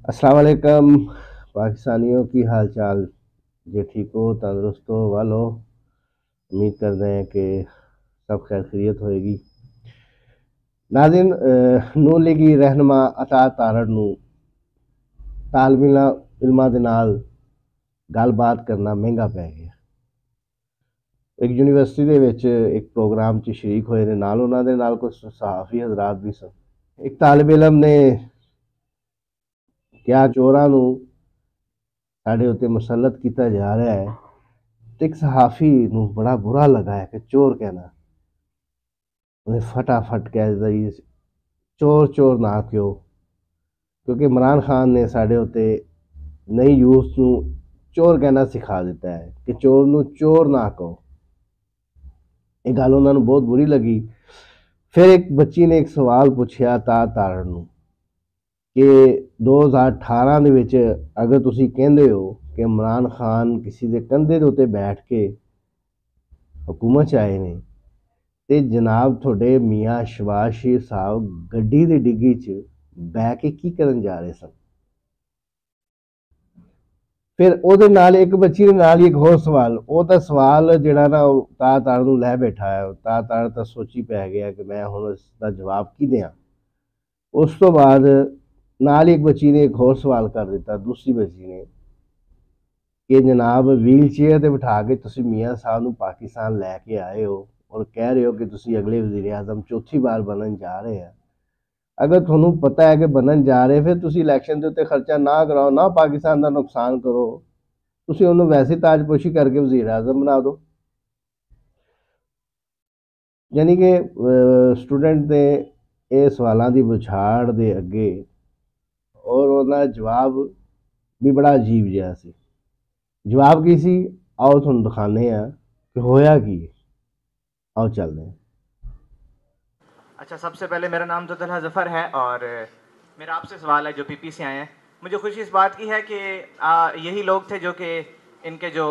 अस्सलाम वालेकुम पाकिस्तानियों की हाल चाल जे ठीक हो तंदुरुस्त हो वालो उम्मीद करते हैं कि सब खैर खैरियत होएगी। नाज़रीन, नून लीगी रहनुमा अता तारड़ नूं तालबा इल्मां दे नाल गलबात करना महंगा पै गया। एक यूनिवर्सिटी दे विच एक प्रोग्राम च शरीक होए ने नाल उन्हां दे नाल कुछ सहाफ़ी हज़रात भी सन। एक तालिब इलम ने क्या चोरां नूं साडे उत्ते मुसल्लत कीता जा रहा है तो एक सहाफ़ी नूं बड़ा बुरा लगा है कि चोर कहना। उन्हें फटाफट कह दिता जी चोर चोर ना क्यों, क्योंकि इमरान खान ने साढ़े उत्ते नई यूथ नूं चोर कहना सिखा दिता है कि चोर नूं चोर ना कहो। ये गल उन्होंने बहुत बुरी लगी। फिर एक बच्ची ने एक सवाल पूछा तारण नूं कि 2018 ਦੇ ਵਿੱਚ अगर ਤੁਸੀਂ ਕਹਿੰਦੇ हो कि इमरान खान किसी के कंधे के उत्ते बैठ के हुकूमत च आए ने ते जनाब थोड़े मियाँ शबाज शेख साहब गड्डी की डिग्गी च बह के की करन जा रहे सन। फिर ਉਹਦੇ ਨਾਲ ਇੱਕ ਬੱਚੀ ਦੇ ਨਾਲ ਹੀ ਇੱਕ ਹੋਰ ਸਵਾਲ, ਉਹ ਤਾਂ ਸਵਾਲ ਜਿਹੜਾ ਨਾ ਉਹ ਤਾਰ ਨੂੰ ਲੈ ਬੈਠਾ ਹੈ। ਤਾਰ ਤਾਂ ਸੋਚੀ ਪੈ ਗਿਆ ਕਿ ਮੈਂ ਹੁਣ ਇਸ ਦਾ ਜਵਾਬ ਕੀ ਦਿਆਂ। ਉਸ ਤੋਂ ਬਾਅਦ ਨਾਲ ਹੀ ਇੱਕ ਬੱਚੀ ਨੇ ਇੱਕ ਹੋਰ ਸਵਾਲ ਕਰ ਦਿੱਤਾ, दूसरी ਬੱਚੀ ਨੇ कि जनाब व्हील चेयर ते बिठा के तुसी मियाँ साहब नूं पाकिस्तान लैके आए हो और कह रहे हो कि तुसी अगले वज़ीर आज़म चौथी बार बनन जा रहे हैं। अगर तुहानूं पता है कि बनन जा रहे फिर तुसी इलैक्शन के उत्ते खर्चा ना कराओ, ना पाकिस्तान का नुकसान करो, तुसी उन्होंने वैसे ताजपोशी करके वज़ीर आज़म बना दो। यानी कि स्टूडेंट के ये सवालों की बुछाड़ के अगे और उन्होंने जवाब भी बड़ा अजीब जिहा सी। जवाब की सी, आओ तुहानूं दिखाने आ कि होया की। आओ चलते हैं। अच्छा, सबसे पहले मेरा नाम तो तलहा ज़फ़र है और मेरा आपसे सवाल है जो पीपी से आए हैं। मुझे खुशी इस बात की है कि यही लोग थे जो कि इनके जो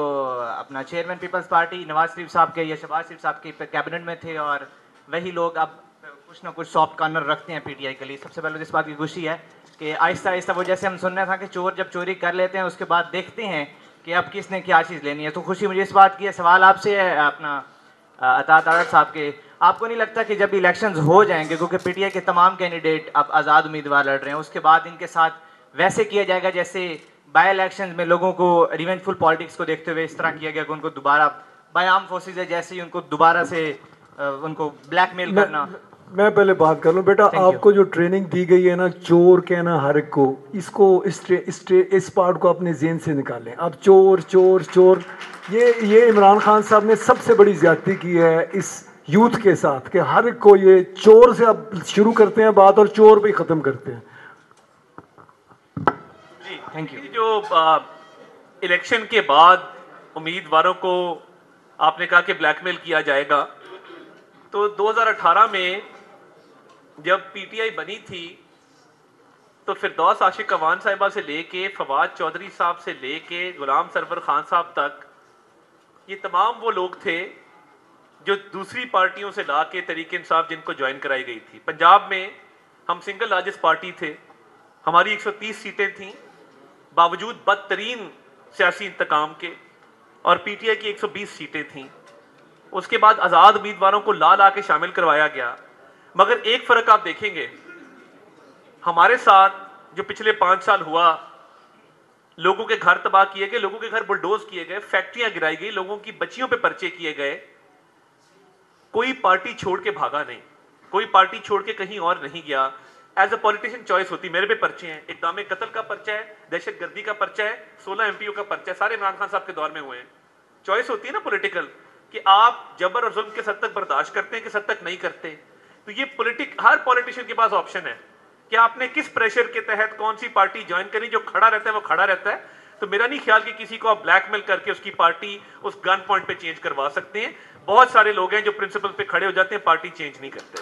अपना chairman peoples party Nawaz Sharif साहब के या शहबाज शरीफ साहब के कैबिनेट में थे और वही लोग अब कुछ ना कुछ सॉफ्ट कॉर्नर रखते हैं पीटीआई के लिए। सबसे पहले तो इस बात की खुशी है कि आहिस्ता आहिस्ता वो जैसे हम सुन रहे था कि चोर जब चोरी कर लेते हैं उसके बाद देखते हैं कि अब किसने क्या चीज़ लेनी है। तो खुशी मुझे इस बात की है। सवाल आपसे है अपना अता तारड़ साहब के, आपको नहीं लगता कि जब इलेक्शंस हो जाएंगे, क्योंकि पीटीआई के तमाम कैंडिडेट अब आज़ाद उम्मीदवार लड़ रहे हैं, उसके बाद इनके साथ वैसे किया जाएगा जैसे बाई इलेक्शन में लोगों को रिवेंजफुल पॉलिटिक्स को देखते हुए इस तरह किया गया कि उनको दोबारा बाय आर्म फोर्सेज है जैसे ही उनको दोबारा से उनको ब्लैकमेल करना। मैं पहले बात कर लूँ बेटा, आपको जो ट्रेनिंग दी गई है ना चोर कहना हर एक को, इसको इस पार्ट को अपने जेहन से निकालें। अब चोर चोर चोर ये इमरान खान साहब ने सबसे बड़ी ज्यादती की है इस यूथ के साथ कि हर एक को ये चोर से अब शुरू करते हैं बात और चोर पे ख़त्म करते हैं। जी थैंक यू। जो इलेक्शन के बाद उम्मीदवारों को आपने कहा कि ब्लैकमेल किया जाएगा, तो 2018 में जब पीटीआई बनी थी तो फिरदौस आशिक अवान साहिबा से लेके फवाद चौधरी साहब से लेके गुलाम सरवर खान साहब तक, ये तमाम वो लोग थे जो दूसरी पार्टियों से ला के तहरीक इंसाफ जिनको ज्वाइन कराई गई थी। पंजाब में हम सिंगल लार्जेस्ट पार्टी थे, हमारी 130 सीटें थीं बावजूद बदतरीन सियासी इंतकाम के, और पीटीआई की 120 सीटें थीं। उसके बाद आज़ाद उम्मीदवारों को ला ला के शामिल करवाया गया। मगर एक फ़र्क आप देखेंगे, हमारे साथ जो पिछले 5 साल हुआ, लोगों के घर तबाह किए गए, लोगों के घर बुलडोज किए गए, फैक्ट्रियां गिराई गई, लोगों की बच्चियों पे पर्चे किए गए। कोई पार्टी छोड़ के भागा नहीं, कोई पार्टी छोड़ के कहीं और नहीं गया। एज अ पॉलिटिशियन चॉइस होती, मेरे पे पर्चे हैं, इक़दाम कत्ल का पर्चा है, दहशत गर्दी का पर्चा है, 16 एमपीओ का पर्चा है, सारे इमरान खान साहब के दौर में हुए हैं। चॉइस होती है ना पॉलिटिकल, कि आप जबर और जुल्म किस हद तक बर्दाश्त करते हैं, किस हद तक नहीं करते। तो ये हर पॉलिटिशियन के पास ऑप्शन है कि आपने किस प्रेशर के तहत कौन सी पार्टी ज्वाइन करनी। जो खड़ा रहता है वो खड़ा रहता है। तो मेरा नहीं ख्याल कि किसी को आप ब्लैकमेल करके उसकी पार्टी उस गन पॉइंट पे चेंज करवा सकते हैं। बहुत सारे लोग हैं जो प्रिंसिपल पे खड़े हो जाते हैं, पार्टी चेंज नहीं करते।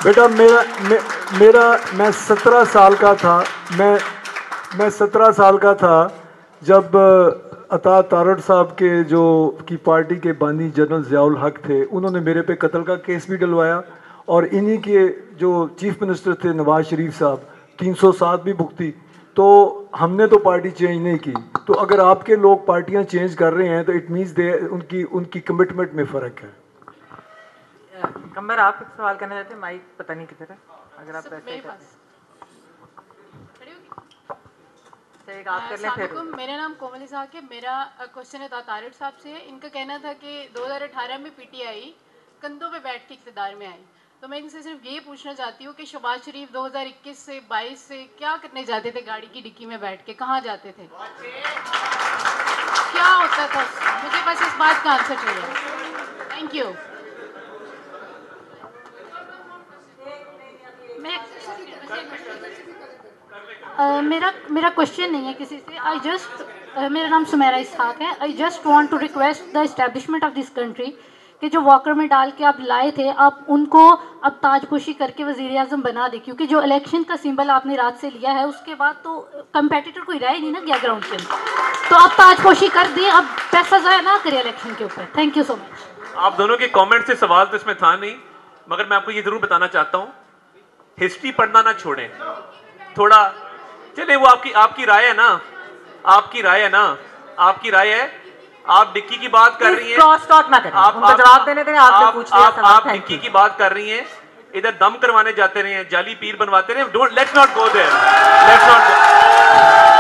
बेटा मैं 17 साल का था, मैं 17 साल का था जब अता तारड़ साहब के की पार्टी के बानी जनरल ज़ियाउल हक थे, उन्होंने मेरे पे कत्ल का केस भी डलवाया। और इन्हीं के जो चीफ मिनिस्टर थे नवाज शरीफ साहब, 307 भी भुगती। तो हमने तो पार्टी चेंज नहीं की, तो अगर आपके लोग पार्टियां चेंज कर रहे हैं तो इट मीन्स दे उनकी कमिटमेंट में फ़र्क है। कमर आप एक सवाल करना चाहते हैं, माइक पता नहीं किधर है, अगर आप ऐसे एक आप कर लें फिर। मेरा नाम कोमल इसहाक है। मेरा क्वेश्चन है तारिक साहब से। इनका कहना था कि 2018 में पीटीआई कंधों पे बैठ के इक़्तिदार में आई, तो मैं इनसे सिर्फ ये पूछना चाहती हूँ कि शहबाज शरीफ 2021 से 22 से क्या करने जाते थे गाड़ी की डिक्की में बैठ के, कहाँ जाते थे, क्या होता था? मुझे बस इस बात का आंसर चाहिए। Thank you. मेरा क्वेश्चन नहीं है किसी से। मेरा नाम सुमेरा इसहाक है। I just want to request the establishment of this country कि जो वॉकर में डाल के आप लाए थे, आप उनको अब ताजपोशी करके वज़ीर आज़म बना दे, क्योंकि जो इलेक्शन का सिंबल आपने रात से लिया है उसके बाद तो कंपेटिटर कोई रहा ही नहीं ना गया ग्राउंड के अंदर, तो आप ताजपोशी कर दें, अब पैसा ज़ाया ना करें इलेक्शन के ऊपर। Thank you so much. आप दोनों के कमेंट से सवाल तो इसमें था नहीं, मगर मैं आपको ये जरूर बताना चाहता हूँ, हिस्ट्री पढ़ना ना छोड़ें थोड़ा। चले वो आपकी राय है ना, आपकी राय है ना, आपकी राय है। आप डिक्की की बात कर रही हैं, आप जवाब देने दें, आपने पूछ लिया सवाल। आप डिक्की की बात कर रही हैं, इधर दम करवाने जाते रहे हैं, जाली पीर बनवाते रहे। Don't, let's not go there, let's not go.